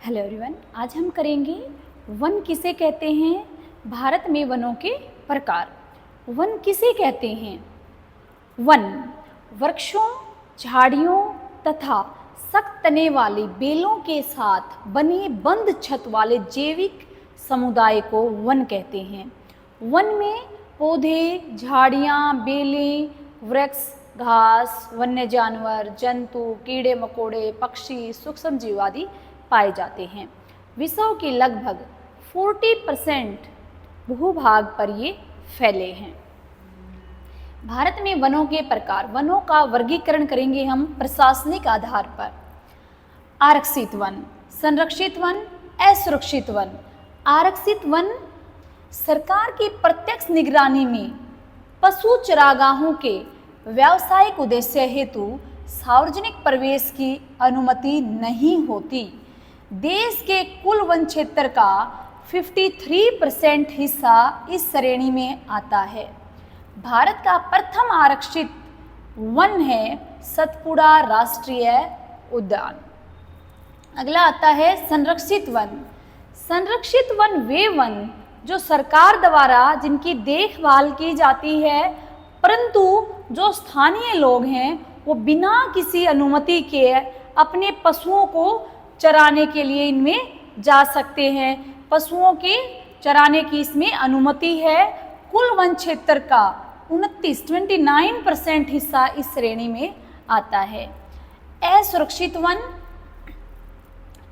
Hello everyone, आज हम करेंगे वन किसे कहते हैं, भारत में वनों के प्रकार। वन किसे कहते हैं? वन वृक्षों, झाड़ियों तथा सख्त तने वाले बेलों के साथ बने बंद छत वाले जैविक समुदाय को वन कहते हैं। वन में पौधे, झाड़ियाँ, बेलें, वृक्ष, घास, वन्य जानवर, जंतु, कीड़े मकोड़े, पक्षी, सूक्ष्म जीव आदि पाए जाते हैं। विश्व के लगभग 40% भूभाग पर ये फैले हैं। भारत में वनों के प्रकार। वनों का वर्गीकरण करेंगे हम प्रशासनिक आधार पर। आरक्षित वन, संरक्षित वन, असुरक्षित वन। आरक्षित वन सरकार की प्रत्यक्ष निगरानी में पशु चरागाहों के व्यावसायिक उद्देश्य हेतु सार्वजनिक प्रवेश की अनुमति नहीं होती। देश के कुल वन क्षेत्र का 53% हिस्सा इस श्रेणी में आता है। भारत का प्रथम आरक्षित वन है सतपुड़ा राष्ट्रीय उद्यान। अगला आता है संरक्षित वन। संरक्षित वन वे वन जो सरकार द्वारा जिनकी देखभाल की जाती है, परंतु जो स्थानीय लोग हैं वो बिना किसी अनुमति के अपने पशुओं को चराने के लिए इनमें जा सकते हैं। पशुओं के चराने की इसमें अनुमति है। कुल वन क्षेत्र का 29% हिस्सा इस श्रेणी में आता है। असुरक्षित वन,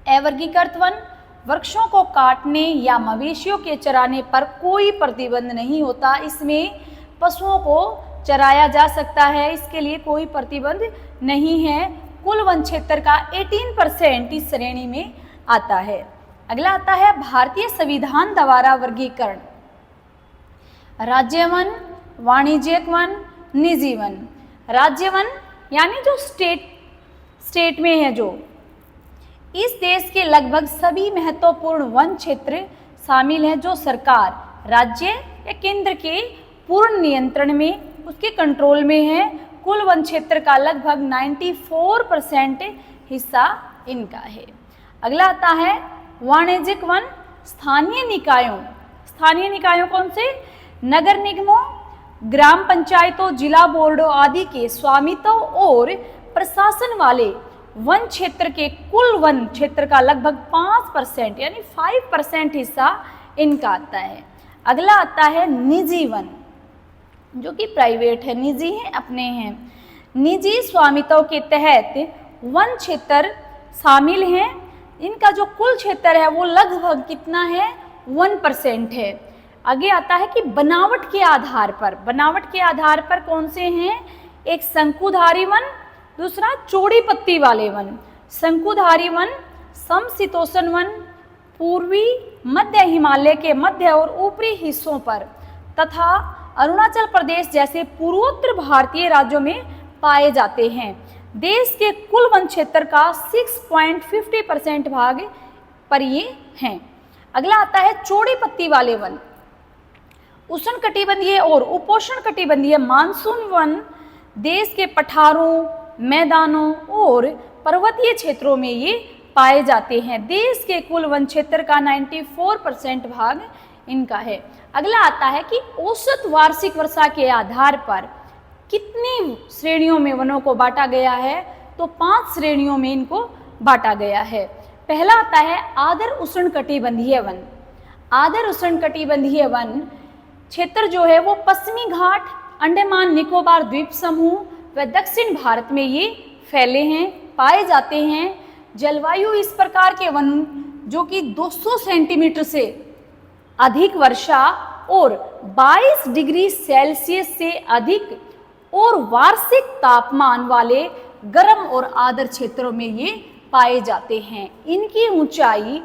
अवर्गीकृत वन। वृक्षों को काटने या मवेशियों के चराने पर कोई प्रतिबंध नहीं होता। इसमें पशुओं को चराया जा सकता है, इसके लिए कोई प्रतिबंध नहीं है। कुल वन क्षेत्र का 18% इस श्रेणी में आता है। अगला आता है भारतीय संविधान द्वारा वर्गीकरण। राज्य वन, वाणिज्यिक वन, निजी वन। राज्य वन यानी जो स्टेट में है, जो इस देश के लगभग सभी महत्वपूर्ण वन क्षेत्र शामिल हैं, जो सरकार, राज्य या केंद्र के पूर्ण नियंत्रण में, उसके कंट्रोल में है। कुल वन क्षेत्र का लगभग 94% हिस्सा इनका है। अगला आता है वाणिज्यिक वन। स्थानीय निकायों। स्थानीय निकायों कौन से? नगर निगमों, ग्राम पंचायतों, जिला बोर्डों आदि के स्वामित्व और प्रशासन वाले वन क्षेत्र के कुल वन क्षेत्र का लगभग 5% यानी 5% हिस्सा इनका आता है। अगला आता है निजी वन, जो कि प्राइवेट है, निजी है, अपने हैं। निजी स्वामित्व के तहत वन क्षेत्र शामिल हैं। इनका जो कुल क्षेत्र है वो लगभग कितना है? 1% है। आगे आता है कि बनावट के आधार पर। बनावट के आधार पर कौन से हैं? एक शंकुधारी वन, दूसरा चौड़ी पत्ती वाले वन। शंकुधारी वन समशीतोष्ण वन पूर्वी मध्य हिमालय के मध्य और ऊपरी हिस्सों पर तथा अरुणाचल प्रदेश जैसे पूर्वोत्तर भारतीय राज्यों में पाए जाते हैं। देश के कुल वन क्षेत्र का 6.50% भाग पर ये हैं। अगला आता है चौड़ी पत्ती वाले वन। उष्णकटिबंधीय और उपोष्णकटिबंधीय मानसून वन देश के पठारों, मैदानों और पर्वतीय क्षेत्रों में ये पाए जाते हैं। देश के कुल वन क्षेत्र का 94% भाग इनका है। अगला आता है कि औसत वार्षिक वर्षा के आधार पर कितनी श्रेणियों में वनों को बांटा गया है? तो 5 श्रेणियों में इनको बांटा गया है। पहला आता है आर्द्र उष्णकटिबंधीय वन। आर्द्र उष्णकटिबंधीय वन क्षेत्र जो है वो पश्चिमी घाट, अंडमान निकोबार द्वीप समूह व दक्षिण भारत में ये फैले हैं, पाए जाते हैं। जलवायु इस प्रकार के वन जो कि 200 सेंटीमीटर से अधिक वर्षा और 22 डिग्री सेल्सियस से अधिक और वार्षिक तापमान वाले गर्म और आर्द्र क्षेत्रों में ये पाए जाते हैं। इनकी ऊंचाई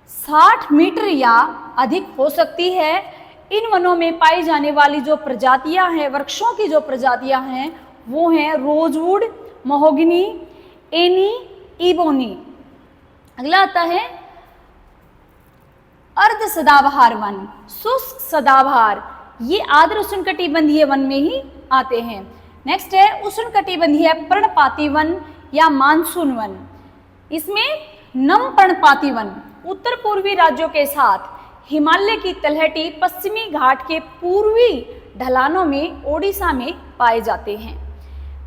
60 मीटर या अधिक हो सकती है। इन वनों में पाई जाने वाली जो प्रजातियां हैं, वृक्षों की जो प्रजातियां हैं, वो हैं रोजवुड, महोगनी, एनी, इबोनी। अगला आता है अर्ध सदाबहार वन। शुष्क सदाबहार ये आर्द्र उष्णकटिबंधीय वन में ही आते हैं। नेक्स्ट है उष्णकटिबंधीय पर्णपाती वन या मानसून वन। इसमें नम पर्णपाती वन उत्तर पूर्वी राज्यों के साथ हिमालय की तलहटी पश्चिमी घाट के पूर्वी ढलानों में ओडिशा में पाए जाते हैं।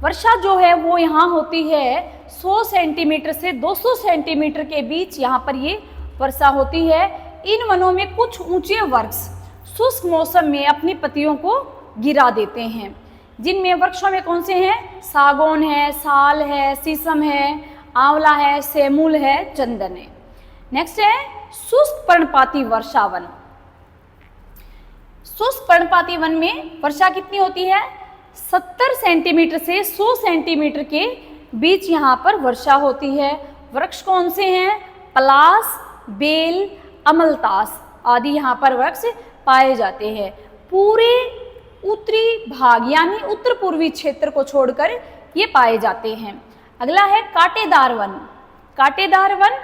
वर्षा जो है वो यहाँ होती है 100 सेंटीमीटर से 200 सेंटीमीटर के बीच यहाँ पर ये वर्षा होती है। इन वनों में कुछ ऊंचे वृक्ष शुष्क मौसम में अपनी पत्तियों को गिरा देते हैं, जिनमें वृक्षों में कौन से हैं? सागौन है, साल है, शीशम है, आंवला है, सेमूल है, चंदन है। नेक्स्ट है शुष्क पर्णपाती वर्षा वन। शुष्क पर्णपाती वन में वर्षा कितनी होती है? 70 सेंटीमीटर से 100 सेंटीमीटर के बीच यहाँ पर वर्षा होती है। वृक्ष कौन से हैं? पलास, बेल, अमलतास आदि यहाँ पर वृक्ष पाए जाते हैं। पूरे उत्तरी भाग यानी उत्तर पूर्वी क्षेत्र को छोड़कर ये पाए जाते हैं। अगला है कांटेदार वन। कांटेदार वन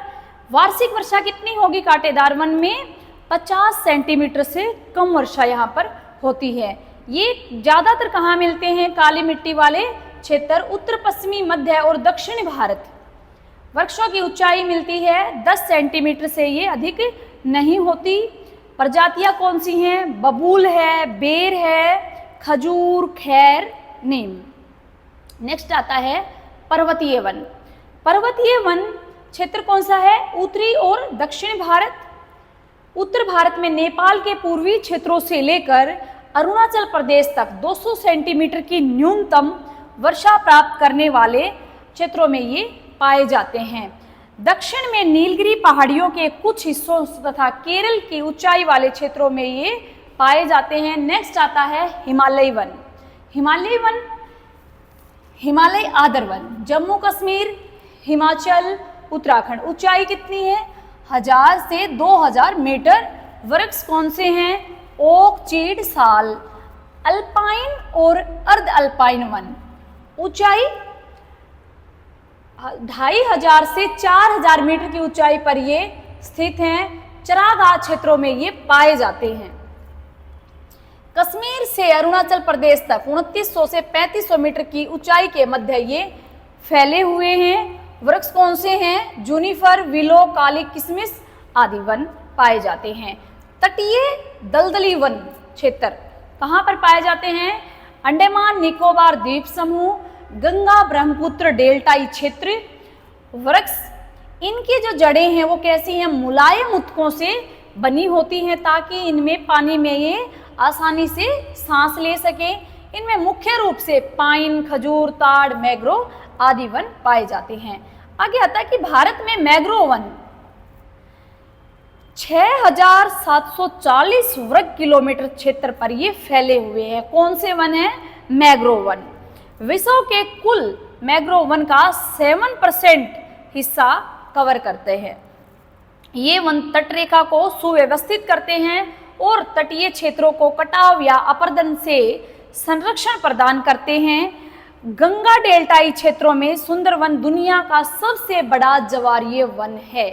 वार्षिक वर्षा कितनी होगी? कांटेदार वन में 50 सेंटीमीटर से कम वर्षा यहाँ पर होती है। ये ज़्यादातर कहाँ मिलते हैं? काली मिट्टी वाले क्षेत्र, उत्तर पश्चिमी, मध्य और दक्षिणी भारत। वृक्षों की ऊंचाई मिलती है 10 सेंटीमीटर से ये अधिक नहीं होती। प्रजातियां कौन सी हैं? बबूल है, बेर है, खजूर, खैर, नीम। नेक्स्ट आता है पर्वतीय वन। पर्वतीय वन क्षेत्र कौन सा है? उत्तरी और दक्षिण भारत। उत्तर भारत में नेपाल के पूर्वी क्षेत्रों से लेकर अरुणाचल प्रदेश तक 200 सेंटीमीटर की न्यूनतम वर्षा प्राप्त करने वाले क्षेत्रों में ये पाए जाते हैं। दक्षिण में नीलगिरी पहाड़ियों के कुछ हिस्सों तथा केरल की ऊंचाई वाले क्षेत्रों में ये पाए जाते हैं। नेक्स्ट आता है हिमालयी वन। हिमालयी वन हिमालय आदर वन, जम्मू कश्मीर, हिमाचल, उत्तराखंड। ऊंचाई कितनी है? 1000 से 2000 मीटर। वृक्ष कौन से हैं? ओक, चीड़, साल। अल्पाइन और अर्ध अल्पाइन वन। ऊंचाई 2500 से 4000 मीटर की ऊंचाई पर ये स्थित हैं। चरागाह क्षेत्रों में ये पाए जाते हैं। कश्मीर से अरुणाचल प्रदेश तक 2900 से 3500 मीटर की ऊंचाई के मध्य ये फैले हुए हैं। वृक्ष कौन से हैं? जूनिफर, विलो, काली किशमिश आदि वन पाए जाते हैं। तटीय दलदली वन क्षेत्र कहाँ पर पाए जाते हैं? अंडमान निकोबार द्वीप समूह, गंगा ब्रह्मपुत्र डेल्टाई क्षेत्र। वृक्ष इनकी जो जड़ें हैं वो कैसी हैं? मुलायम ऊतकों से बनी होती हैं ताकि इनमें पानी में ये आसानी से सांस ले सकें। इनमें मुख्य रूप से पाइन, खजूर, ताड़, मैंग्रोव आदि वन पाए जाते हैं। आगे आता है कि भारत में मैंग्रोव वन 6740 वर्ग किलोमीटर क्षेत्र पर ये फैले हुए हैं। कौन से वन हैं? Mangrove one. विश्व के कुल मैंग्रोव वन का 7% हिस्सा कवर करते हैं। ये वन तटरेखा को सुव्यवस्थित करते हैं और तटीय क्षेत्रों को कटाव या अपरदन से संरक्षण प्रदान करते हैं। गंगा डेल्टाई क्षेत्रों में सुंदरवन दुनिया का सबसे बड़ा ज्वारीय वन है।